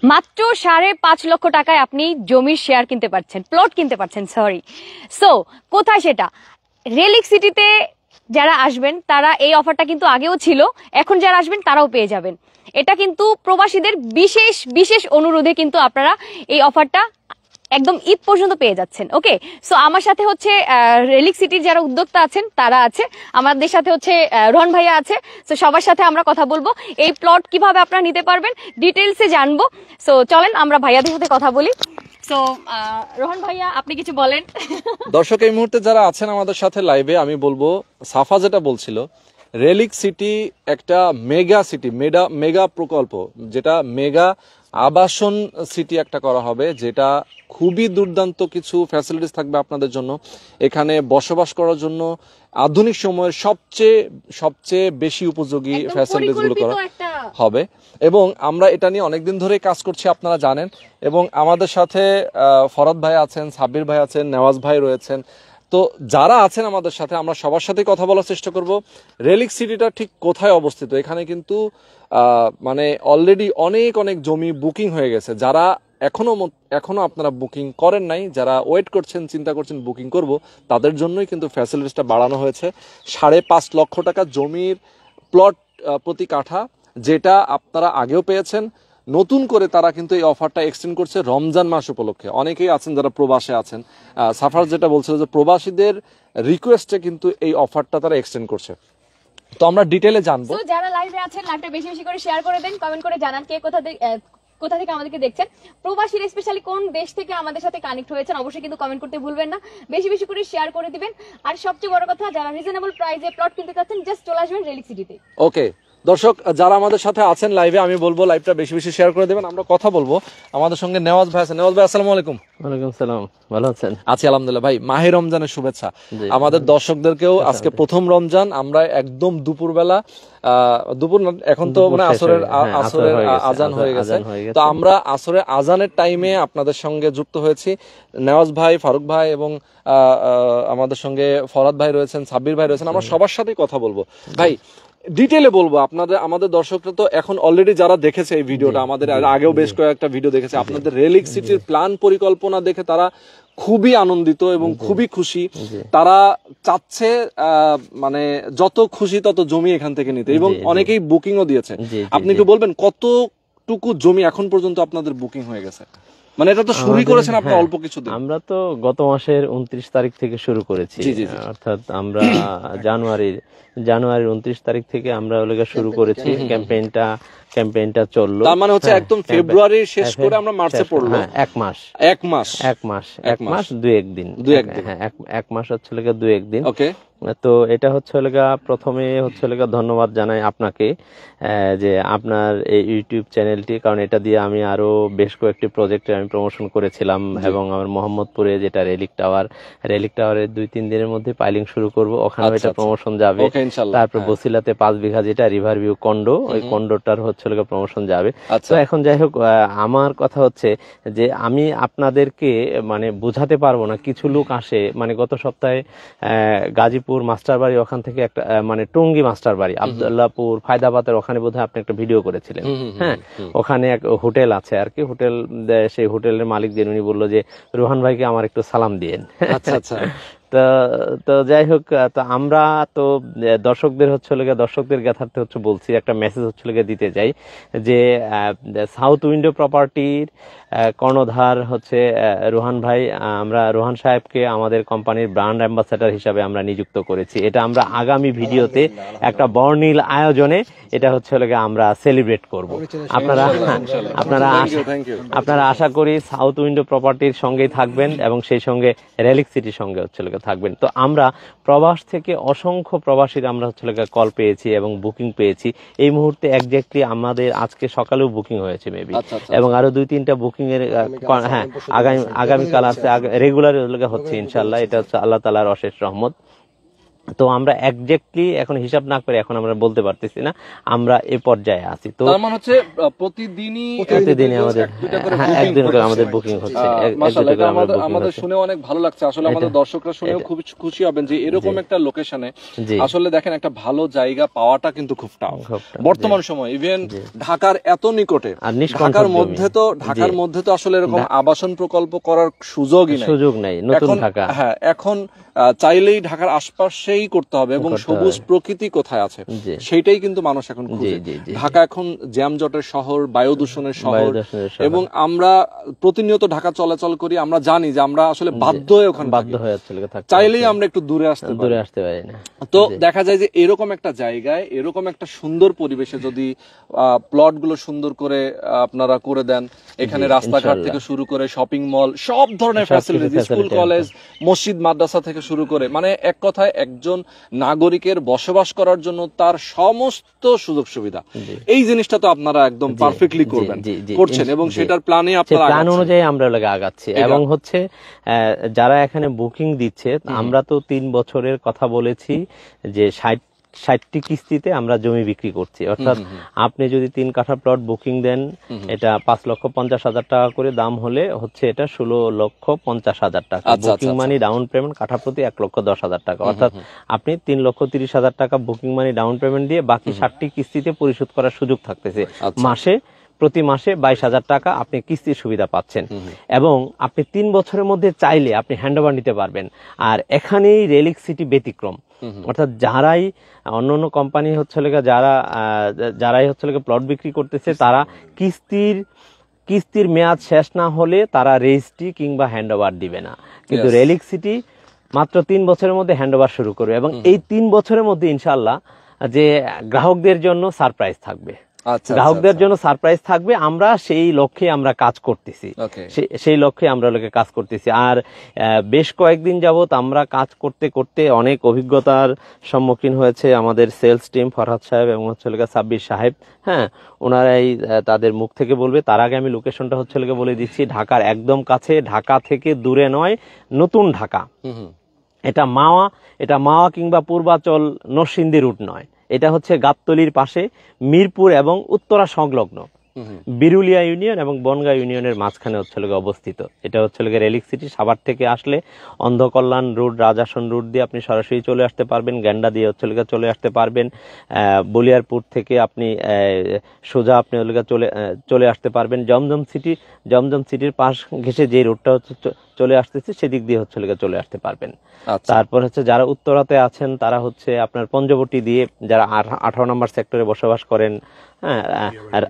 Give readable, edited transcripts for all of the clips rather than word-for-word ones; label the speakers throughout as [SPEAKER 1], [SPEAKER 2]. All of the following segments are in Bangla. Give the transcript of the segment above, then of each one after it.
[SPEAKER 1] মাত্র 5.5 লক্ষ টাকায় আপনি জমির শেয়ার কিনতে পারছেন, প্লট কিনতে পারছেন, সরি। সো কোথায় সেটা? রেলিক সিটিতে যারা আসবেন তারা এই অফারটা কিন্তু আগেও ছিল, এখন যারা আসবেন তারাও পেয়ে যাবেন। এটা কিন্তু প্রবাসীদের বিশেষ বিশেষ অনুরোধে কিন্তু আপনারা এই অফারটা একদম ঈদ পর্যন্ত পেয়ে যাচ্ছেন। ওকে, সো আমার সাথে হচ্ছে রেলিক সিটির যারা উদ্যোক্তা আছেন তারা আছে, আমাদের সাথে হচ্ছে রোহন ভাইয়া আছে। সো সবার সাথে আমরা কথা বলবো, এই প্লট কিভাবে আপনারা নিতে পারবেন ডিটেলসে জানবো। সো চলেন আমরা ভাইয়াদের সাথে কথা বলি। সো রোহন ভাইয়া, আপনি কিছু বলেন।
[SPEAKER 2] দর্শক এই মুহূর্তে যারা আছেন আমাদের সাথে লাইভে, আমি বলবো সাফা যেটা বলছিল, রেলিক সিটি একটা মেগা সিটি, মেগা প্রকল্প, যেটা মেগা আবাসন সিটি একটা করা হবে, যেটা খুবই দুর্দান্ত কিছু ফ্যাসিলিটিস থাকবে আপনাদের জন্য। এখানে বসবাস করার জন্য আধুনিক সময়ের সবচেয়ে বেশি উপযোগী ফ্যাসিলিটিস গুলো করা হবে। এবং আমরা এটা নিয়ে অনেকদিন ধরে কাজ করছি, আপনারা জানেন। এবং আমাদের সাথে ফরাদ ভাই আছেন, সাব্বির ভাই আছেন, নেওয়াজ ভাই রয়েছেন। তো যারা আছেন আমাদের সাথে, আমরা সবার সাথে কথা বলার চেষ্টা করব। রেলিক সিটিটা ঠিক কোথায় অবস্থিত? এখানে কিন্তু মানে অলরেডি অনেক জমি বুকিং হয়ে গেছে। যারা এখনো আপনারা বুকিং করেন নাই, যারা ওয়েট করছেন, চিন্তা করছেন বুকিং করব, তাদের জন্যই কিন্তু ফ্যাসিলিটিসটা বাড়ানো হয়েছে। 5.5 লক্ষ টাকা জমির প্লট প্রতি কাঠা, যেটা আপনারা আগেও পেয়েছেন। নতুন করে তারা কিন্তু এই অফারটা এক্সটেন্ড করছে রমজান মাস উপলক্ষে। অনেকেই আছেন যারা প্রবাসে আছেন, সাফার যেটা বলছিল যে প্রবাসীদের রিকোয়েস্টে কিন্তু এই অফারটা তারা এক্সটেন্ড করছে। তো আমরা ডিটেইলে জানবো।
[SPEAKER 1] তো যারা লাইভে আছেন, লাইভটা বেশি বেশি করে শেয়ার করে দেন, কমেন্ট করে জানান কে কোথা থেকে আমাদেরকে দেখছেন। প্রবাসীরা স্পেশালি কোন দেশ থেকে আমাদের সাথে কানেক্ট হয়েছেন অবশ্যই কিন্তু কমেন্ট করতে ভুলবেন না, বেশি বেশি করে শেয়ার করে দিবেন। আর সবচেয়ে বড় কথা, যারা রিজনেবল প্রাইসে প্লট কিনতে চাচ্ছেন জাস্ট চলে আসবেন রেলিক সিটিতে।
[SPEAKER 2] ওকে দর্শক, যারা আমাদের সাথে আছেন লাইভে, আমি বলবো লাইভটা বেশি বেশি শেয়ার করে দেবেন। আমরা কথা বলবো, আমাদের সঙ্গে নেওয়াজ ভাই আছেন। নেওয়াজ ভাই, আসসালামু আলাইকুম।
[SPEAKER 3] ওয়ালাইকুম সালাম, ভালো আছেন?
[SPEAKER 2] আছি আলহামদুলিল্লাহ। ভাই, মাহে রমজানের শুভেচ্ছা আমাদের দর্শকদেরকেও। আজকে প্রথম রমজান, আমরা একদম দুপুরবেলা, দুপুর এখন তো মানে আসরের আজান হয়ে গেছে। তো আমরা আসরের আজানের টাইমে আপনাদের সঙ্গে যুক্ত হয়েছি। নেওয়াজ ভাই, ফারুক ভাই এবং আমাদের সঙ্গে ফরাদ ভাই রয়েছেন, সাব্বির ভাই রয়েছেন। আমরা সবার সাথেই কথা বলবো। ভাই, ডিটেইলে বলবো, আমাদের দর্শকরা তো এখন অলরেডি যারা দেখেছে এই ভিডিওটা, আমাদের আগেও বেশ কয়েকটা ভিডিও দেখেছে, আপনাদের রেলিক সিটির প্ল্যান পরিকল্পনা দেখে তারা খুবই আনন্দিত এবং খুবই খুশি। তারা চাচ্ছে মানে যত খুশি তত জমি এখান থেকে নিতে, এবং অনেকেই বুকিংও দিয়েছে। আপনি একটু বলবেন কতটুকু জমি এখন পর্যন্ত আপনাদের বুকিং হয়ে গেছে? মানে এটা তো শুরু করেছেন আপনারা অল্প কিছু দিন।
[SPEAKER 3] আমরা তো গত মাসের 29 তারিখ থেকে শুরু করেছি, অর্থাৎ আমরা জানুয়ারির 29 তারিখ থেকে আমরা শুরু করেছি। ক্যাম্পেইনটা চললো, তার
[SPEAKER 2] মানে হচ্ছে একদম ফেব্রুয়ারি শেষ করে আমরা মার্চে পড়লো।
[SPEAKER 3] এক মাস 2-1 দিন, এক মাস হচ্ছে 2-1 দিন।
[SPEAKER 2] ওকে,
[SPEAKER 3] তো এটা হচ্ছে প্রথমে হচ্ছে ধন্যবাদ জানাই আপনাকে যে আপনার এই ইউটিউব চ্যানেলটি, কারণ এটা দিয়ে আমি আরো বেশ কয়েকটি প্রজেক্টে আমি প্রমোশন করেছিলাম। এবং আমার মোহাম্মদপুরে যেটা রেলিক টাওয়ারের 2-3 দিনের মধ্যে পাইলিং শুরু করব, ওখানে এটা প্রমোশন যাবে। তারপর বসিলাতে 5 বিঘা যেটা রিভার ভিউ কন্ডো, ওই কন্ডোটার হচ্ছে প্রমোশন যাবে। তো এখন যাই হোক, আমার কথা হচ্ছে যে আমি আপনাদেরকে মানে বোঝাতে পারবো না। কিছু লোক আসে, মানে গত সপ্তাহে গাজীপুর মাস্টার বাড়ি, ওখান থেকে একটা মানে টঙ্গী মাস্টার বাড়ি, আব্দুল্লাহপুর, ফায়দাবাদের ওখানে বোধহয় আপনি একটা ভিডিও করেছিলেন। হ্যাঁ, ওখানে এক হোটেল আছে আর কি, সেই হোটেলের মালিক যে উনি বললো যে রোহান ভাইকে আমার একটু সালাম দিয়েন। তো যাই হোক, তো আমরা তো দর্শকদের জ্ঞাতার্থে হচ্ছে বলছি, একটা মেসেজ হচ্ছে দিতে যাই যে সাউথ উইন্ডো প্রপার্টির কর্ণধার হচ্ছে রোহান ভাই। আমরা রোহান সাহেবকে আমাদের কোম্পানির ব্র্যান্ড অ্যাম্বাসেডর হিসাবে আমরা নিযুক্ত করেছি। এটা আমরা আগামী ভিডিওতে একটা বর্ণিল আয়োজনে এটা হচ্ছে আমরা সেলিব্রেট করব। আপনারা আশা করি সাউথ উইন্ডো প্রপার্টির সঙ্গেই থাকবেন এবং সেই সঙ্গে রেলিক সিটির সঙ্গে হচ্ছে থাকবেন। তো আমরা প্রবাস থেকে অসংখ্য প্রবাসীর আমরা হচ্ছে কল পেয়েছি এবং বুকিং পেয়েছি। এই মুহূর্তে এক্স্যাক্টলি আমাদের আজকে সকালেও বুকিং হয়েছে মেবি, এবং আরো 2-3টা বুকিং এর হ্যাঁ আগামীকাল আছে, রেগুলার হচ্ছে ইনশাল্লাহ। এটা হচ্ছে আল্লাহ তাআলার অশেষ রহমত। তো আমরা এক্স্যাক্টলি এখন হিসাব না করে এখন আমরা বলতে পারতেছি না আমরা এ পর্যায়ে আছি। তো
[SPEAKER 2] তার মানে হচ্ছে প্রতিদিনই
[SPEAKER 3] আমাদের একদিন করে আমাদের বুকিং হচ্ছে।
[SPEAKER 2] মাশাআল্লাহ, এটা আমাদের শুনে অনেক ভালো লাগছে। আসলে আমাদের দর্শকরা শুনেও খুব খুশি হবেন যে এরকম একটা লোকেশনে আসলে দেখেন একটা ভালো জায়গা পাওয়াটা কিন্তু খুব টাফ বর্তমান সময়। ইভেন ঢাকার এত নিকটে, ঢাকার মধ্যে তো আসলে এরকম আবাসন প্রকল্প করার সুযোগ নাই নতুন ঢাকা। হ্যাঁ, এখন চাইলেই ঢাকার আশপাশেই করতে হবে এবং সবুজ প্রকৃতি কোথায় আছে সেইটাই কিন্তু মানুষ এখন খুঁজে। ঢাকা এখন জ্যামজটের শহর, বায়ু দূষণের শহর, এবং আমরা প্রতিনিয়ত ঢাকা চলাচল করি, আমরা জানি যে আমরা আসলে বাধ্য হয়ে ওখানে চাইলেই আমরা একটু দূরে আসতে পারি না। তো দেখা যায় যে এরকম একটা জায়গায়, এরকম একটা সুন্দর পরিবেশে যদি প্লট গুলো সুন্দর করে আপনারা করে দেন, এখানে রাস্তাঘাট থেকে শুরু করে শপিং মল, সব ধরনের ফ্যাসিলিটি, স্কুল কলেজ মসজিদ মাদ্রাসা থেকে শুরু করে, মানে এক কথায় একজন নাগরিকের বসবাস করার জন্য তার সমস্ত সুযোগ সুবিধা, এই জিনিসটা তো আপনারা একদম পারফেক্টলি করছেন এবং সেটার প্ল্যান
[SPEAKER 3] অনুযায়ী আমরা আগাচ্ছি। এবং হচ্ছে যারা এখানে বুকিং দিচ্ছে, আমরা তো 3 বছরের কথা বলেছি যে 60টি কিস্তিতে আমরা জমি বিক্রি করছি। অর্থাৎ আপনি যদি 3 কাঠা প্লট বুকিং দেন, এটা 5,50,000 টাকা করে দাম হলে হচ্ছে এটা 16,50,000 টাকা বুকিং মানি ডাউন পেমেন্ট, কাঠা প্রতি 1,10,000 টাকা। অর্থাৎ আপনি 3,30,000 টাকা বুকিং মানি ডাউন পেমেন্ট দিয়ে বাকি 60টি কিস্তিতে পরিশোধ করার সুযোগ থাকতেছে। প্রতি মাসে 22,000 টাকা আপনি কিস্তির সুবিধা পাচ্ছেন। এবং আপনি 3 বছরের মধ্যে চাইলে আপনি হ্যান্ডওভার নিতে পারবেন। আর এখানেই রেলিক সিটি ব্যতিক্রম। অর্থাৎ যারাই অন্য কোম্পানি হচ্ছে যারাই হচ্ছে প্লট বিক্রি করতেছে, তারা কিস্তির মেয়াদ শেষ না হলে তারা রেজিস্ট্রি কিংবা হ্যান্ডওভার দিবে না। কিন্তু রেলিক সিটি মাত্র 3 বছরের মধ্যে হ্যান্ডওভার শুরু করবে এবং এই 3 বছরের মধ্যে ইনশাআল্লাহ যে গ্রাহকদের জন্য সারপ্রাইজ থাকবে, গ্রাহকদের জন্য সারপ্রাইজ থাকবে। আমরা সেই লক্ষ্যে আমরা কাজ করতেছি, কাজ করতেছি। আর বেশ কয়েকদিন যাবত আমরা কাজ করতে করতে অনেক অভিজ্ঞতার সম্মুখীন হয়েছে আমাদের সেলস টিম, ফরহাদ সাহেব এবং হচ্ছে সাব্বির সাহেব। হ্যাঁ, ওনারাই তাদের মুখ থেকে বলবে। তার আগে আমি লোকেশনটা হচ্ছে বলে দিচ্ছি, ঢাকার একদম কাছে, ঢাকা থেকে দূরে নয়, নতুন ঢাকা। এটা মাওয়া কিংবা পূর্বাচল নরসিংদী রুট নয়, এটা হচ্ছে গাবতলীর পাশে মিরপুর এবং উত্তরা সংলগ্ন বিরুলিয়া ইউনিয়ন এবং বনগাঁ ইউনিয়নের মাঝখানে হচ্ছে অবস্থিত। এটা হচ্ছে রেলিক সিটি। সাভার থেকে আসলে অন্ধকল্যাণ রুট, রাজাসন রুট দিয়ে আপনি সরাসরি চলে আসতে পারবেন, গ্যান্ডা দিয়ে হচ্ছে চলে আসতে পারবেন, বলিয়ারপুর থেকে আপনি সোজা আপনি চলে আসতে পারবেন। জমজম সিটির পাশ ঘেঁষে যে রুটটা হচ্ছে চলে আসতেছে সেদিক দিয়ে হচ্ছে চলে আসতে পারবেন। তারপর হচ্ছে যারা উত্তরাতে আছেন তারা হচ্ছে আপনার পঞ্চবটি দিয়ে, যারা 18 নম্বর সেক্টরে বসবাস করেন, হ্যাঁ, আর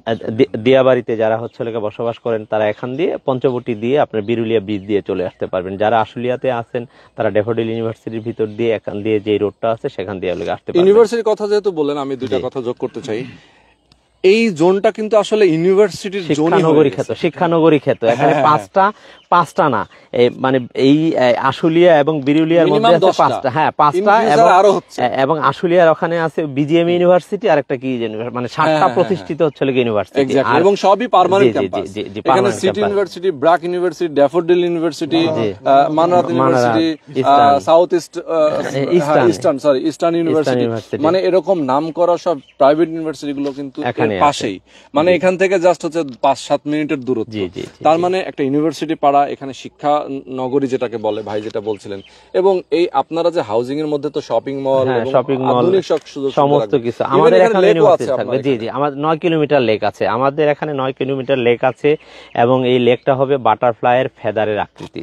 [SPEAKER 3] দিয়াবাড়িতে যারা হচ্ছে বসবাস করেন, তারা এখান দিয়ে পঞ্চবটি দিয়ে আপনার বিরুলিয়া ব্রিজ দিয়ে চলে আসতে পারবেন। যারা আশুলিয়াতে আছেন তারা ড্যাফোডিল ইউনিভার্সিটির ভিতর দিয়ে এখান দিয়ে যে রোডটা আছে সেখান দিয়ে আসতে পারবেন।
[SPEAKER 2] ইউনিভার্সিটির কথা যেহেতু বললেন, আমি দুইটা কথা যোগ করতে চাই। এই জোনটা কিন্তু আসলে ইউনিভার্সিটির
[SPEAKER 3] শিক্ষানগরী ক্ষেত্র। এখানে পাঁচটা না, মানে এই আশুলিয়া এবং বিরুলিয়ার মধ্যে আছে 5টা। হ্যাঁ, 5টা। এবং আশুলিয়ার ওখানে আছে বিজিএম ইউনিভার্সিটি, আর একটা কি মানে 7টা প্রতিষ্ঠিত হচ্ছে ইউনিভার্সিটি,
[SPEAKER 2] এবং সবই পার্মানেন্ট ক্যাম্পাস। এখানে city university, BRAC university, Daffodil university, Manarat university, south eastern university, মানে এরকম নাম করা সব প্রাইভেট ইউনিভার্সিটি গুলো কিন্তু পাশেই, মানে এখান থেকে জাস্ট হচ্ছে 5-7 মিনিটের দূরত্ব। তার মানে একটা ইউনিভার্সিটি পাড়া, এখানে শিক্ষা নগরী যেটাকে বলে, ভাই যেটা বলছিলেন। এবং এই আপনারা যে হাউজিং এর মধ্যে তো শপিং মল, আধুনিক
[SPEAKER 3] সমস্ত কিছু আমাদের এখানে ইউনিভার্সিটি থাকবে। আমাদের 9 কিলোমিটার লেক আছে, আমাদের এখানে 9 কিলোমিটার লেক আছে এবং এই লেকটা হবে বাটারফ্লাইয়ের ফেদারের আকৃতি।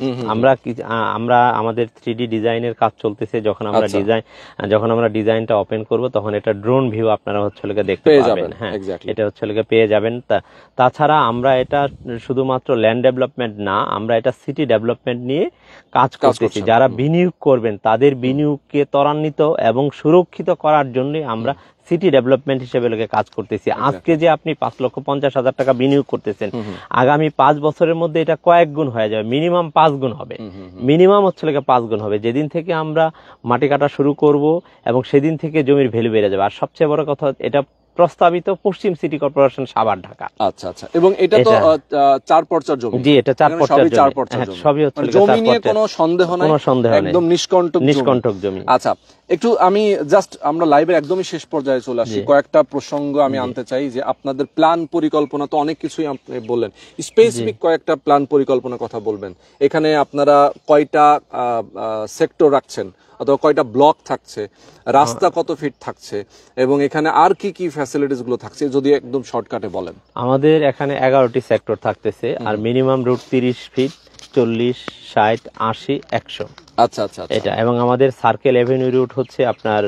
[SPEAKER 3] আমরা আমাদের 3D ডিজাইনের কাজ চলতেছে। যখন আমরা ডিজাইনটা ওপেন করব তখন এটা ড্রোন ভিউ আপনারা হচ্ছে দেখতে পাবেন। হ্যাঁ, এটা হচ্ছে পেয়ে যাবেন। তাছাড়া আমরা এটা শুধুমাত্র ল্যান্ড ডেভেলপমেন্ট না, আমরা এটা সিটি ডেভেলপমেন্ট নিয়ে কাজ করতেছি। যারা বিনিয়োগ করবেন তাদের বিনিয়োগকে ত্বরান্বিত এবং সুরক্ষিত করার জন্য আমরা সিটি ডেভেলপমেন্ট হিসেবে কাজ করতেছি। আজকে যে আপনি 5,50,000 টাকা বিনিয়োগ করতেছেন, আগামী 5 বছরের মধ্যে এটা কয়েক গুণ হয়ে যাবে, মিনিমাম 5 গুণ হবে। মিনিমাম হচ্ছে 5 গুণ হবে। যেদিন থেকে আমরা মাটি কাটা শুরু করব এবং সেদিন থেকে জমির ভ্যালু বেড়ে যাবে। আর সবচেয়ে বড় কথা, এটা প্রস্তাবিত পশ্চিম সিটি কর্পোরেশন সাভার ঢাকা।
[SPEAKER 2] আচ্ছা আচ্ছা, এবং এটা তো 4 পর্চার জমি।
[SPEAKER 3] জি, এটা 4 পর্চার জমি।
[SPEAKER 2] 4 পর্চার জমি,
[SPEAKER 3] সবই হচ্ছে
[SPEAKER 2] জমি নিয়ে কোনো সন্দেহ নাই,
[SPEAKER 3] কোনো সন্দেহ নেই,
[SPEAKER 2] একদম নিষ্কণ্টক
[SPEAKER 3] জমি।
[SPEAKER 2] আচ্ছা, একটু আমি জাস্ট আমরা লাইভের একদমই শেষ পর্যায়ে চলে আসি, কয়েকটা প্রসঙ্গ আমি আনতে চাই যে আপনাদের প্ল্যান পরিকল্পনা তো অনেক কিছুই আপনি বললেন, স্পেসিফিক কয়েকটা প্ল্যান পরিকল্পনা কথা বলবেন। এখানে আপনারা কয়টা সেক্টর রাখছেন অথবা কয়টা ব্লক থাকছে, রাস্তা কত ফিট থাকছে, এবং এখানে আর কি কি ফ্যাসিলিটিস গুলো থাকছে যদি একদম শর্টকাটে বলেন।
[SPEAKER 3] আমাদের এখানে 11টি সেক্টর থাকতেছে, আর মিনিমাম রুট 30 ফিট, 40, 60, 80, 100।
[SPEAKER 2] আচ্ছা আচ্ছা,
[SPEAKER 3] এটা, এবং আমাদের সার্কেল এভিনিউ রুট হচ্ছে আপনার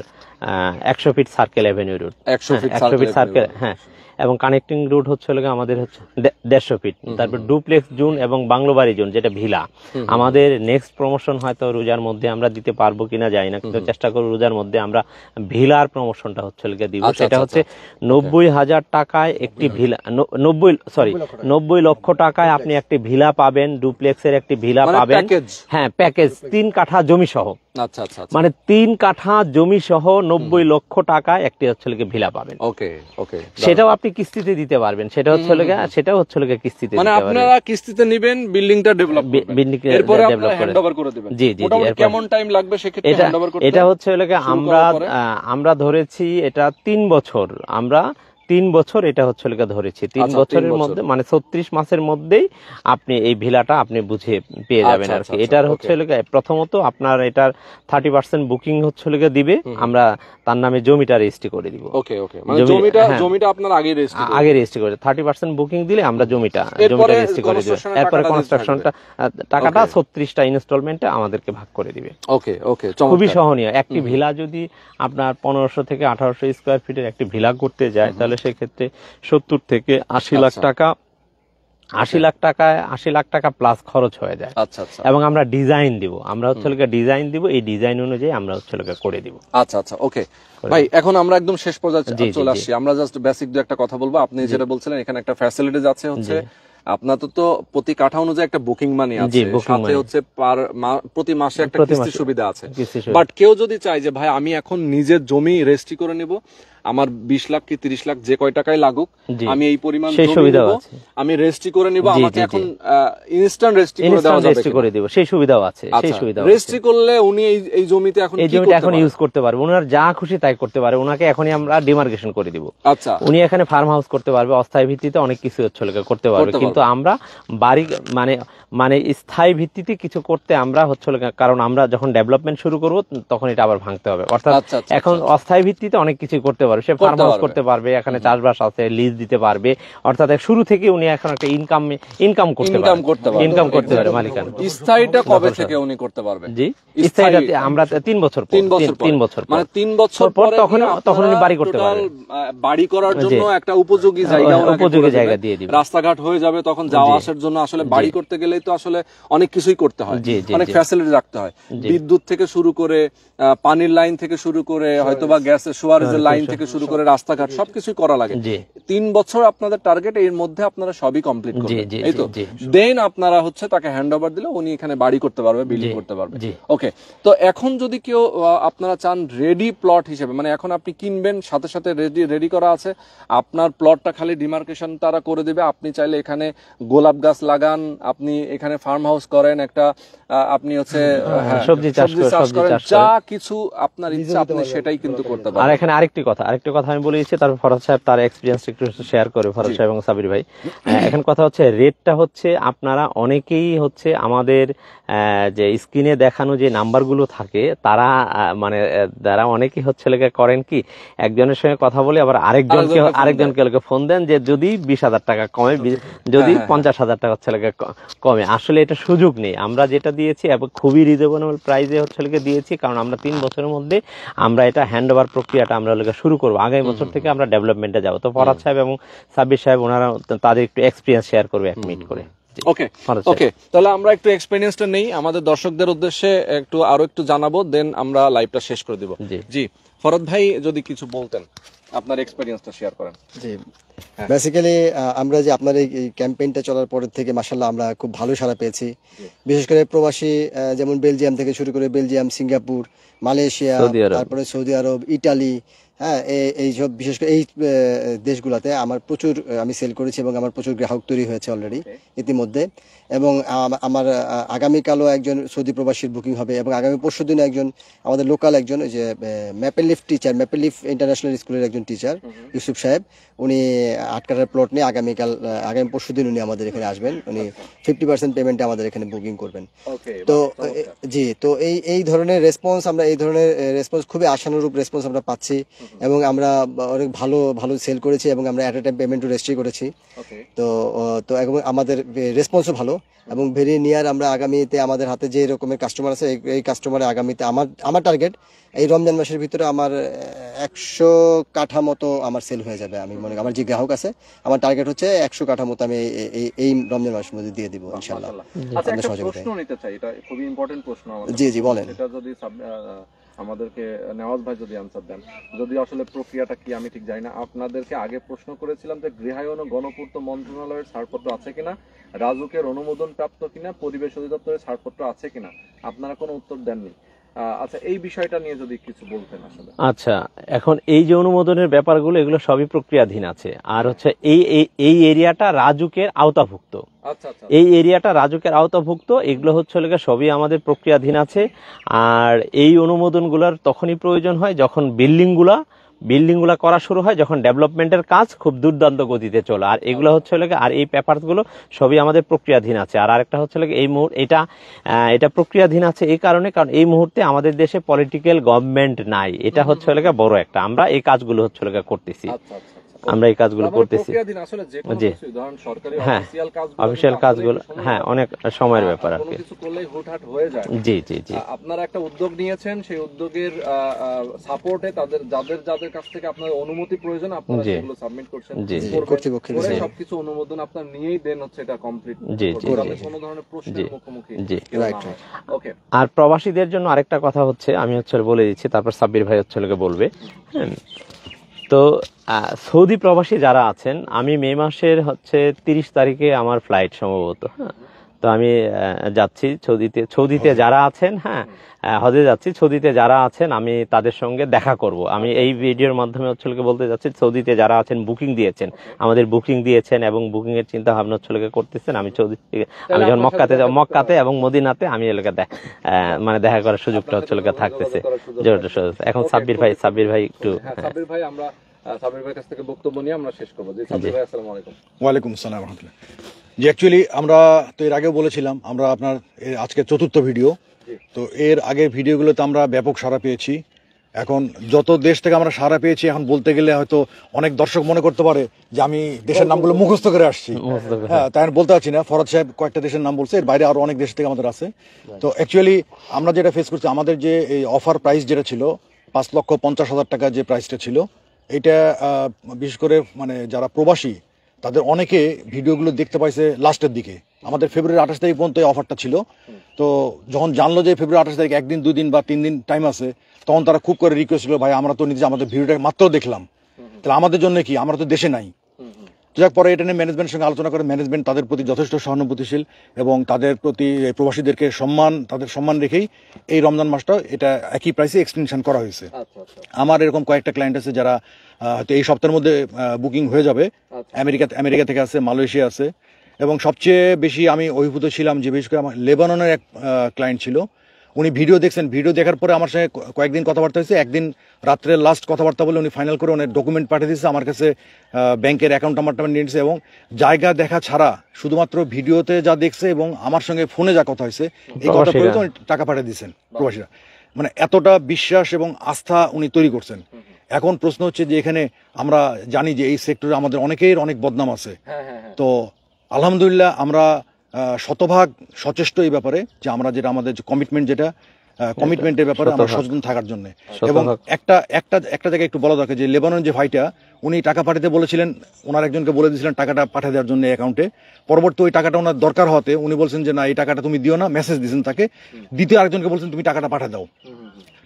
[SPEAKER 3] 100 feet circle avenue route,
[SPEAKER 2] 100 feet
[SPEAKER 3] circle, হ্যাঁ। এবং কানেক্টিং রুট হচ্ছে আমাদের হচ্ছে 150 ফিট। তারপর ডুপ্লেক্স জোন এবং বাংলোবাড়ি জোন, যেটা ভিলা। আমাদের নেক্সট প্রমোশন হয়তো রোজার মধ্যে আমরা দিতে পারবো কিনা জানি না, কিন্তু চেষ্টা করব রোজার মধ্যে আমরা ভিলার প্রমোশনটা হচ্ছে দিব। সেটা হচ্ছে 90,000 টাকায় একটি ভিলা, 90 লক্ষ টাকায় আপনি একটি ভিলা পাবেন, ডুপ্লেক্সের একটি ভিলা পাবেন, হ্যাঁ, প্যাকেজ 3 কাঠা জমি সহ।
[SPEAKER 2] আচ্ছা আচ্ছা,
[SPEAKER 3] মানে 3 কাঠা জমি সহ 90 লক্ষ টাকায় একটি হচ্ছে ভিলা পাবেন।
[SPEAKER 2] ওকে ওকে,
[SPEAKER 3] সেটাও আপনি কিস্তিতে দিতে পারবেন, সেটাও হচ্ছে কিস্তিতে,
[SPEAKER 2] মানে আপনারা কিস্তিতে নেবেন, বিল্ডিংটা ডেভেলপ করবেন, এরপর আপনারা হ্যান্ডওভার করে দিবেন।
[SPEAKER 3] জি জি,
[SPEAKER 2] কেমন টাইম লাগবে সেক্ষেত্রে হ্যান্ডওভার করতে?
[SPEAKER 3] এটা হচ্ছে আমরা ধরেছি এটা 3 বছর, আমরা 3 বছর এটা হচ্ছে ধরেছি। 3 বছরের মধ্যে, মানে 36 মাসের মধ্যেই আপনি এই ভিলাটা আপনি বুঝে পেয়ে যাবেন আর কি। এটার হচ্ছে প্রথমত আপনার এটার 30% বুকিং হচ্ছে দিবে, আমরা তার নামে জমিটা রেজিস্ট্রি করে দিব।
[SPEAKER 2] ওকে ওকে, মানে জমিটা আপনার আগে
[SPEAKER 3] রেজিস্ট্রি করে 30% বুকিং দিলে আমরা জমিটা রেজিস্ট্রি করে দিব। এরপরে কনস্ট্রাকশনটা টাকাটা 36টা ইনস্টলমেন্টে আমাদেরকে ভাগ করে দিবে।
[SPEAKER 2] ওকে ওকে,
[SPEAKER 3] খুবই সহনীয়। একটি ভিলা যদি আপনার 1500 থেকে 1800 স্কয়ার ফিটের একটি ভিলা করতে যায়, তাহলে সেক্ষেত্রে 70 থেকে 80 লাখ টাকা, 80 লাখ টাকা প্লাস খরচ হয়ে যায়।
[SPEAKER 2] আচ্ছা আচ্ছা,
[SPEAKER 3] এবং আমরা ডিজাইন দিব, আমরা হচ্ছে ডিজাইন দিব, এই ডিজাইন অনুযায়ী আমরা হচ্ছে করে দিব।
[SPEAKER 2] আচ্ছা আচ্ছা, ওকে ভাই, এখন আমরা একদম শেষ পর্যায়ে চলে আসছি। আমরা জাস্ট বেসিক দু একটা কথা বলবো। আপনি যেটা বলছিলেন, এখানে একটা ফ্যাসিলিটিস আছে হচ্ছে আপনার তো প্রতি কাঠা অনুযায়ী একটা বুকিং মানি আছে, সাথে হচ্ছে প্রতি মাসে একটা কিস্তি সুবিধা আছে। বাট কেউ যদি চায় যে ভাই আমি এখন নিজের জমি রেজিস্ট্রি করে নিব, আমার 20 লাখ কি 30 লাখ যে কয় টাকায় লাগুক, আমি এই পরিমাণ জমি নিব, আমি রেজিস্ট্রি করে নিব, আমাকে এখন ইনস্ট্যান্ট রেজিস্ট্রি করে দেওয়া যাবে,
[SPEAKER 3] রেজিস্ট্রি করে দিব, সেই সুবিধাও আছে। সেই সুবিধা
[SPEAKER 2] রেজিস্ট্রি করলে উনি এই জমিতে এখন
[SPEAKER 3] ইউজ করতে পারবে, ওনার যা খুশি তাই করতে পারে। ওনাকে এখনই আমরা ডিমার্কেশন করে দিব।
[SPEAKER 2] আচ্ছা,
[SPEAKER 3] উনি এখানে ফার্ম হাউস করতে পারবে, অস্থায়ী ভিত্তিতে অনেক কিছু করতে পারবে, কিন্তু আমরা বাড়ি মানে স্থায়ী ভিত্তিতে কিছু করতে আমরা কারণ আমরা যখন ডেভেলপমেন্ট শুরু করব তখন এটা আবার ভাঙতে হবে। অর্থাৎ এখন অস্থায়ী ভিত্তিতে অনেক কিছু করতে পারবে, সে ফার্ম হাউস করতে পারবে, এখানে চাষবাস আছে, লিজ দিতে পারবে। অর্থাৎ শুরু থেকে উনি এখন একটা ইনকাম করতে পারবে মালিকানা।
[SPEAKER 2] স্থায়ীটা কবে থেকে উনি করতে পারবে? জি,
[SPEAKER 3] স্থায়ীটা আমরা 3 বছর
[SPEAKER 2] মানে 3 বছর পর তখন উনি বাড়ি করতে পারবে। বাড়ি করার জন্য একটা উপযোগী জায়গা দিয়ে দিবে, রাস্তাঘাট হয়ে যাবে, তখন যাওয়া আসার জন্য আসলে বাড়ি করতে গেলেই তো আসলে অনেক কিছুই করতে হয়, অনেক ফ্যাসিলিটি রাখতে হয়, বিদ্যুৎ থেকে শুরু করে পানির লাইন থেকে শুরু করে হয়তোবা গ্যাসের সুয়ারেজের লাইন থেকে শুরু করে রাস্তাঘাট সবকিছুই করা লাগে। 3 বছর আপনাদের টার্গেট, এর মধ্যে আপনারা সবই কমপ্লিট করবেন, এই তো? দেন আপনারা হচ্ছে তাকে হ্যান্ড ওভার দিলে উনি এখানে বাড়ি করতে পারবে, বিল্ডিং করতে পারবে। ওকে, তো এখন যদি কেউ আপনারা চান রেডি প্লট হিসেবে, মানে এখন আপনি কিনবেন, সাথে সাথে রেডি করা আছে, আপনার প্লটটা খালি ডিমার্কেশন তারা করে দেবে, আপনি চাইলে এখানে গোলাপ গাছ লাগান, আপনি এখানে ফার্ম হাউস করেন একটা, আপনি হচ্ছে সবজি চাষ করেন, যা কিছু আপনার ইচ্ছা আপনি সেটাই কিন্তু করতে পারেন।
[SPEAKER 3] আর এখানে আরেকটি কথা আমি বলে দিচ্ছি, তারপর ফরহাদ সাহেব তার এক্সপেরিয়েন্স একটু শেয়ার করে, ফরহাদ সাহেব এবং সাবির ভাই। এখন কথা হচ্ছে রেটটা হচ্ছে, আপনারা অনেকেই হচ্ছে আমাদের যে স্ক্রিনে দেখানো যে নাম্বারগুলো থাকে, তারা মানে যারা অনেকেই হচ্ছে করেন কি, একজনের সঙ্গে কথা বলে আবার আরেকজনকে ফোন দেন যে যদি 20,000 টাকা কমে, যদি 50,000 টাকা হচ্ছে কমে। আসলে এটা সুযোগ নেই, আমরা যেটা দিয়েছি খুবই রিজনেবল প্রাইসে হচ্ছে দিয়েছি, কারণ আমরা 3 বছরের মধ্যে আমরা এটা হ্যান্ড ওভার প্রক্রিয়াটা আমরা শুরু করবো, আগামী বছর থেকে আমরা ডেভেলপমেন্টে যাবো। তো ফরহাদ সাহেব এবং সাব্বির সাহেব ওনারা তাদের একটু এক্সপিরিয়েন্স শেয়ার করবে 1 মিনিট করে।
[SPEAKER 2] ওকে ওকে, তাহলে আমরা একটু এক্সপেরিয়েন্সটা নেই, আমাদের দর্শকদের উদ্দেশ্যে আরো একটু জানাবো, দেন আমরা লাইভটা শেষ করে দিব। জি ফরহাদ ভাই, যদি কিছু বলতেন, আপনার এক্সপেরিয়েন্সটা শেয়ার করেন।
[SPEAKER 4] জি, বেসিক্যালি আমরা যে আপনার এই ক্যাম্পেইনটা চলার পর থেকে মাশাআল্লাহ আমরা খুব ভালো সাড়া পেয়েছি, বিশেষ করে প্রবাসী যেমন বেলজিয়াম থেকে শুরু করে বেলজিয়াম, সিঙ্গাপুর, মালয়েশিয়া, তারপরে সৌদি আরব, ইটালি, হ্যাঁ, এই সব বিশেষ করে এই দেশগুলোতে আমার প্রচুর আমি সেল করেছি এবং আমার প্রচুর গ্রাহক তৈরি হয়েছে অলরেডি ইতিমধ্যে। এবং আমার আগামীকালও একজন সৌদি প্রবাসীর বুকিং হবে এবং আগামী পরশুদিন একজন আমাদের লোকাল একজন ওই যে maple leaf teacher, maple leaf international স্কুলের একজন টিচার ইউসুফ সাহেব, উনি 8 কাঠার প্লট নিয়ে আগামী পরশুদিন উনি আমাদের এখানে আসবেন। উনি 50% পেমেন্টে আমাদের এখানে বুকিং করবেন। তো জি, তো এই ধরনের রেসপন্স, আমরা এই ধরনের রেসপন্স খুবই আশানুরূপ রেসপন্স আমরা পাচ্ছি এবং আমরা অনেক ভালো ভালো সেল করেছি এবং আমরা অ্যাট এ টাইম পেমেন্টও রেজিস্ট্রি করেছি। তো তো এবং আমাদের রেসপন্সও ভালো এবং ভেরি নিয়ার। আমরা আগামীতে আমাদের হাতে যে রকমের কাস্টমার আছে এই কাস্টমারের আগামীতে আমার টার্গেট এই রমজান মাসের ভিতরে আমার 100 কাঠা মতো আমার সেল হয়ে যাবে। আমি মনে করি আমার যে গ্রাহক আছে আমার টার্গেট হচ্ছে 100 কাঠা মতো আমি এই রমজান মাসের মধ্যে দিয়ে দিব ইনশাআল্লাহ।
[SPEAKER 2] আচ্ছা, একটা প্রশ্ন নিতে চাই, এটা খুবই ইম্পর্টেন্ট প্রশ্ন আমাদের।
[SPEAKER 4] জি বলেন।
[SPEAKER 2] এটা যদি আমাদেরকে নেওয়াজ ভাই যদি আনসার দেন, যদি আসলে প্রক্রিয়াটা কি আমি ঠিক জানি না। আপনাদেরকে আগে প্রশ্ন করেছিলাম যে গৃহায়ন ও গণপূর্ত মন্ত্রণালয়ের ছাড়পত্র আছে কিনা, রাজুকের অনুমোদন প্রাপ্ত কিনা, পরিবেশ অধিদপ্তরের ছাড়পত্র আছে কিনা, আপনারা কোনো উত্তর দেননি। আচ্ছা, এই বিষয়টা নিয়ে যদি কিছু বলতেন আসলে।
[SPEAKER 3] আচ্ছা, এখন এই যে অনুমোদনের ব্যাপারগুলো এগুলো সবই প্রক্রিয়াধীন আছে। আর হচ্ছে এই এরিয়াটা রাজুকের আওতাভুক্ত।
[SPEAKER 2] আচ্ছা,
[SPEAKER 3] এই এরিয়াটা রাজুকের আওতাভুক্ত, এগুলো হচ্ছে সবই আমাদের প্রক্রিয়াধীন আছে। আর এই অনুমোদনগুলোর তখনই প্রয়োজন হয় যখন বিল্ডিংগুলা করা শুরু হয়, যখন ডেভেলপমেন্টের কাজ খুব দুর্দান্ত গতিতে চলে। আর এগুলো হচ্ছে আর এই পেপারসগুলো সবই আমাদের প্রক্রিয়াধীন আছে। আর আরেকটা হচ্ছে এই মুহূর্তে এটা প্রক্রিয়াধীন আছে এই কারণ এই মুহূর্তে আমাদের দেশে পলিটিক্যাল গভর্নমেন্ট নাই। এটা হচ্ছে বড় একটা, আমরা এই কাজগুলো হচ্ছে করতেছি। আমরা এই কাজগুলো করতেছি। জি, হ্যাঁ, অফিসিয়াল কাজগুলো, হ্যাঁ, অনেক সময়ের ব্যাপার আর কি। জি জি জি,
[SPEAKER 2] আপনারা একটা উদ্যোগ নিয়েছেন, সেই উদ্যোগের সাপোর্টে যাদের কাছ থেকে আপনার অনুমতি প্রয়োজন আপনারা সেগুলো সাবমিট করছেন।
[SPEAKER 4] কর্তৃপক্ষের
[SPEAKER 2] সবকিছু অনুমোদন আপনার নিয়েই দেন হচ্ছে এটা কমপ্লিট।
[SPEAKER 3] জি জি,
[SPEAKER 2] কোনো ধরনের প্রশ্নের মুখোমুখি।
[SPEAKER 3] জি,
[SPEAKER 4] রাইট।
[SPEAKER 3] ওকে। আর প্রবাসীদের জন্য আরেকটা কথা হচ্ছে, আমি বলে দিচ্ছি, তারপর সাব্বির ভাই বলবে। হ্যাঁ, তো সৌদি প্রবাসী যারা আছেন, আমি মে মাসের 30 তারিখে আমার ফ্লাইট সম্ভবত। হ্যাঁ, তো আমি যাচ্ছি সৌদিতে যারা আছেন, হ্যাঁ, হজে যাচ্ছি। সৌদিতে যারা আছেন আমি তাদের সঙ্গে দেখা করব। আমি এই ভিডিওর মাধ্যমে বলতে যাচ্ছি, সৌদিতে যারা আছেন বুকিং দিয়েছেন, আমাদের বুকিং দিয়েছেন এবং বুকিং এর চিন্তা ভাবনা করতেছেন। আমি আমি যখন মক্কাতে এবং মদিনাতে আমি মানে দেখা করার সুযোগটা থাকতেছে। এখন সাব্বির ভাই একটু।
[SPEAKER 2] সাব্বির ভাইয়ের কাছ থেকে বক্তব্য নিয়ে আমরা শেষ করব। জি সাব্বির ভাই, আসসালামু আলাইকুম।
[SPEAKER 5] ওয়ালাইকুম আসসালাম ওয়া রাহমাতুল্লাহ। জি, অ্যাকচুয়ালি আমরা তো এর আগেও বলেছিলাম, আমরা আপনার আজকে 4র্থ ভিডিও। তো এর আগের ভিডিওগুলোতে আমরা ব্যাপক সাড়া পেয়েছি। এখন যত দেশ থেকে আমরা সাড়া পেয়েছি, এখন বলতে গেলে হয়তো অনেক দর্শক মনে করতে পারে যে আমি দেশের নামগুলো মুখস্থ করে আসছি। হ্যাঁ, তাই বলতে পারছি না। ফরদ সাহেব কয়েকটা দেশের নাম বলছে, এর বাইরে আরো অনেক দেশ থেকে আমাদের আছে। তো অ্যাকচুয়ালি আমরা যেটা ফেস করছি, আমাদের যে এই অফার প্রাইস যেটা ছিল 5,50,000 টাকা যে প্রাইসটা ছিল, এটা বিশেষ করে মানে যারা প্রবাসী তাদের অনেকে ভিডিওগুলো দেখতে পাইছে লাস্টের দিকে। আমাদের ফেব্রুয়ারি 28 তারিখ পর্যন্ত এই অফারটা ছিল। তো যখন জানলো যে ফেব্রুয়ারি 28 তারিখ 1 দিন 2 দিন বা 3 দিন টাইম আছে, তখন তারা খুব করে রিকোয়েস্ট ছিল, ভাই আমরা তো নিজে আমাদের ভিডিওটা মাত্র দেখলাম, তাহলে আমাদের জন্য কি, আমরা তো দেশে নাই। যাক, পরে এটা নিয়ে ম্যানেজমেন্টের সঙ্গে আলোচনা করে ম্যানেজমেন্ট তাদের প্রতি যথেষ্ট সহানুভূতিশীল এবং তাদের প্রতি প্রবাসীদেরকে তাদের সম্মান রেখেই এই রমজান মাসটা এটা একই প্রাইসে এক্সটেনশন করা হয়েছে। আমার এরকম কয়েকটা ক্লায়েন্ট আছে যারা হয়তো এই সপ্তাহের মধ্যে বুকিং হয়ে যাবে। আমেরিকা থেকে আছে, মালয়েশিয়া আছে, এবং সবচেয়ে বেশি আমি অভিভূত ছিলাম যে বিশেষ করে আমার লেবাননের এক ক্লায়েন্ট ছিল। উনি ভিডিও দেখছেন, ভিডিও দেখার পরে আমার সঙ্গে কয়েকদিন কথাবার্তা হয়েছে। একদিন রাত্রে লাস্ট কথাবার্তা বলে উনি ফাইনাল করে উনি ডকুমেন্ট পাঠিয়ে দিয়েছে আমার কাছে, ব্যাংকের অ্যাকাউন্ট নাম্বারটা নিয়ে নিয়েছে এবং জায়গা দেখা ছাড়া শুধুমাত্র ভিডিওতে যা দেখছে এবং আমার সঙ্গে ফোনে যা কথা হয়েছে এই কথা বলে উনি টাকা পাঠিয়ে দিয়েছেন প্রবাসীরা। মানে এতটা বিশ্বাস এবং আস্থা উনি তৈরি করছেন। এখন প্রশ্ন হচ্ছে যে এখানে আমরা জানি যে এই সেক্টরে আমাদের অনেকের অনেক বদনাম আছে। তো আলহামদুলিল্লাহ আমরা শতভাগ সচেষ্ট এই ব্যাপারে যে আমরা যেটা আমাদের কমিটমেন্ট কমিটমেন্টের ব্যাপারে আমরা সচেতন থাকার জন্য। এবং একটা জায়গায় একটু বলা দরকার যে লেবানন যে ভাইটা উনি টাকা পাঠাতে বলেছিলেন, ওনার একজনকে বলে দিয়েছিলেন টাকাটা পাঠিয়ে দেওয়ার জন্য অ্যাকাউন্টে। পরবর্তী ওই টাকাটা ওনার দরকার হতে উনি বলছেন যে না, এই টাকাটা তুমি দিও না, মেসেজ দিয়েছেন তাকে। দ্বিতীয় আরেকজনকে বলছেন তুমি টাকাটা পাঠিয়ে দাও।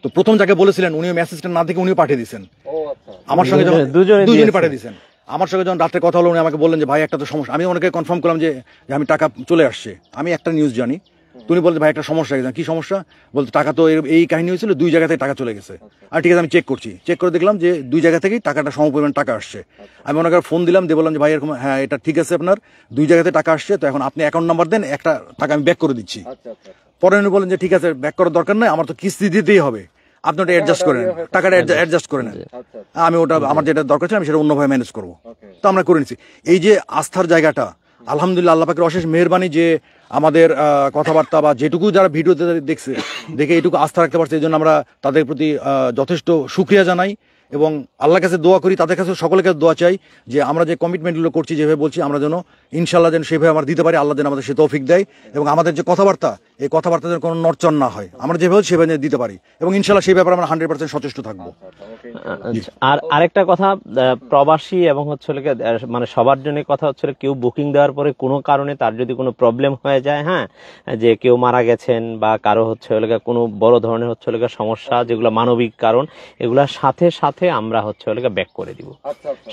[SPEAKER 5] তো প্রথম যাকে বলেছিলেন উনি মেসেজটা না দেখে উনিও পাঠিয়ে দিয়েছেন আমার সঙ্গে, দুজনই পাঠিয়ে দিয়েছেন। আমার সঙ্গে যখন রাত্রে কথা হলো উনি আমাকে বললেন যে ভাই একটা তো সমস্যা। আমি অনেকে কনফার্ম করলাম যে আমি টাকা চলে আসছে। আমি একটা নিউজ জানি, তুমি বলতে ভাই একটা সমস্যা হয়ে গেছে, কি সমস্যা বলতে টাকা তো এই কাহিনী হয়েছিল, 2 জায়গা থেকে টাকা চলে গেছে। আর ঠিক আছে আমি চেক করছি, চেক করে দেখলাম যে 2 জায়গা থেকেই টাকাটা সমপরিমাণ টাকা আসছে। আমি ওনাকে ফোন দিলাম, দিয়ে বললাম যে ভাই এরকম, হ্যাঁ এটা ঠিক আছে, আপনার 2 জায়গাতে টাকা আসছে, তো এখন আপনি অ্যাকাউন্ট নাম্বার দেন, একটা টাকা আমি ব্যাক করে দিচ্ছি। পরে উনি বলেন যে ঠিক আছে ব্যাক করার দরকার নাই, আমার তো কিস্তি দিতেই হবে, আপনি ওটা অ্যাডজাস্ট করে নেন, টাকাটা অ্যাডজাস্ট করে নেন, আমি ওটা আমার যেটা দরকার ছিল আমি সেটা অন্যভাবে ম্যানেজ করবো। তো আমরা করে নিচ্ছি। এই যে আস্থার জায়গাটা, আলহামদুলিল্লাহ আল্লাহ পাকের অশেষ মেহেরবানি যে আমাদের কথাবার্তা বা যেটুকু যারা ভিডিওতে দেখছে দেখে এইটুকু আস্থা রাখতে পারছে, এই জন্য আমরা তাদের প্রতি যথেষ্ট শুকরিয়া জানাই এবং আল্লাহর কাছে দোয়া করি, তাদের কাছে সকলের কাছে দোয়া চাই যে আমরা যে কমিটমেন্টগুলো করছি, যেভাবে বলছি, আমরা যেন ইনশাল্লাহ যেন সেভাবে আমরা দিতে পারি, আল্লাহ যেন আমাদের সে তৌফিক দেয় এবং আমাদের যে কথাবার্তা, এই কথাবার্তা যেন কোনো নড়চড় না হয়, আমরা যেভাবে সেভাবে যেন দিতে পারি এবং ইনশাল্লাহ সেই ব্যাপারে আমরা 100% সচেষ্ট থাকবো।
[SPEAKER 3] আর আরেকটা কথা, প্রবাসী এবং হচ্ছে মানে সবার জন্য কথা হচ্ছে কেউ বুকিং দেওয়ার পরে কোনো কারণে তার যদি কোনো প্রবলেম হয়ে যায়, হ্যাঁ, যে কেউ মারা গেছেন বা কারো হচ্ছে কোনো বড় ধরনের হচ্ছে সমস্যা যেগুলো মানবিক কারণ, এগুলোর সাথে সাথে আমরা হচ্ছে ব্যাক করে দিব,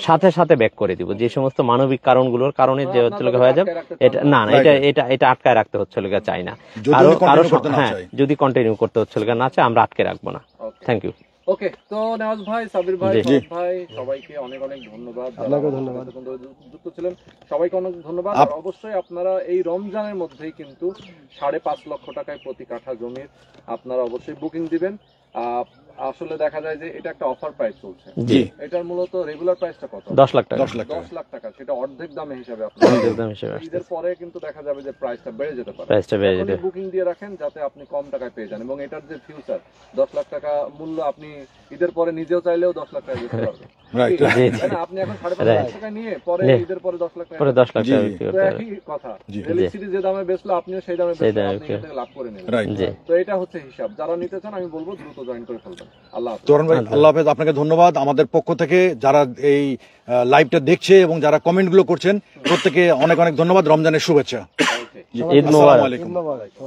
[SPEAKER 3] সাথে সাথে ব্যাক করে দিব। যে সমস্ত মানবিক কারণগুলোর কারণে যে হচ্ছে হয়ে যাবে, এটা না না, এটা আটকায় রাখতে হচ্ছে চাই না, কারো হ্যাঁ যদি কন্টিনিউ করতে হচ্ছে না চাই, আমরা আটকে রাখবো না। Thank you.
[SPEAKER 2] ওকে, তো নেওয়াজ ভাই, সাবির ভাই, ভাই সবাইকে অনেক অনেক ধন্যবাদ, আপনাকে ধন্যবাদ, যুক্ত ছিলেন সবাইকে অনেক ধন্যবাদ। আর অবশ্যই আপনারা এই রমজানের মধ্যেই কিন্তু 5.5 লক্ষ টাকায় প্রতি কাঠা জমির আপনারা অবশ্যই বুকিং দিবেন। আসলে দেখা যায় যে এটা একটা অফার প্রাইস চলছে,
[SPEAKER 3] জি,
[SPEAKER 2] এটার মূলত রেগুলার প্রাইসটা কত?
[SPEAKER 3] 10 লাখ টাকা।
[SPEAKER 2] 10 লাখ টাকা, সেটা অর্ধেক দামে হিসাবে আপনারা ঈদের পরে কিন্তু দেখা যাবে যে প্রাইসটা বেড়ে যেতে পারে। বুকিং দিয়ে রাখেন যাতে আপনি কম টাকায় পেয়ে যান এবং এটার যে ফিউচার, 10 লাখ টাকা মূল্য, আপনি ঈদের পরে নিজেও চাইলেও 10 লাখ টাকা দিতে পারবেন। আপনি এখন 5.5 লাখ টাকা নিয়ে পরে ঈদের পরে 10 লাখ টাকা, তো একই কথা, রিয়েলিটি সিটি যে দামে বেচলো আপনিও সেই দামে বেচলে, আপনি এখান থেকে লাভ করে নিলেন। তো এটা হচ্ছে হিসাব। যারা নিতে চান আমি বলবো দ্রুত জয়েন করে ফেলবেন। আল্লাহ হাফেজ।
[SPEAKER 5] তোরণ ভাই, আল্লাহ হাফেজ, আপনাকে ধন্যবাদ। আমাদের পক্ষ থেকে যারা এই লাইভটা দেখছে এবং যারা কমেন্টগুলো করছেন, প্রত্যেকে অনেক অনেক ধন্যবাদ। রমজানের শুভেচ্ছা।
[SPEAKER 3] ঈদ মোবারক।
[SPEAKER 5] আসসালামু আলাইকুম।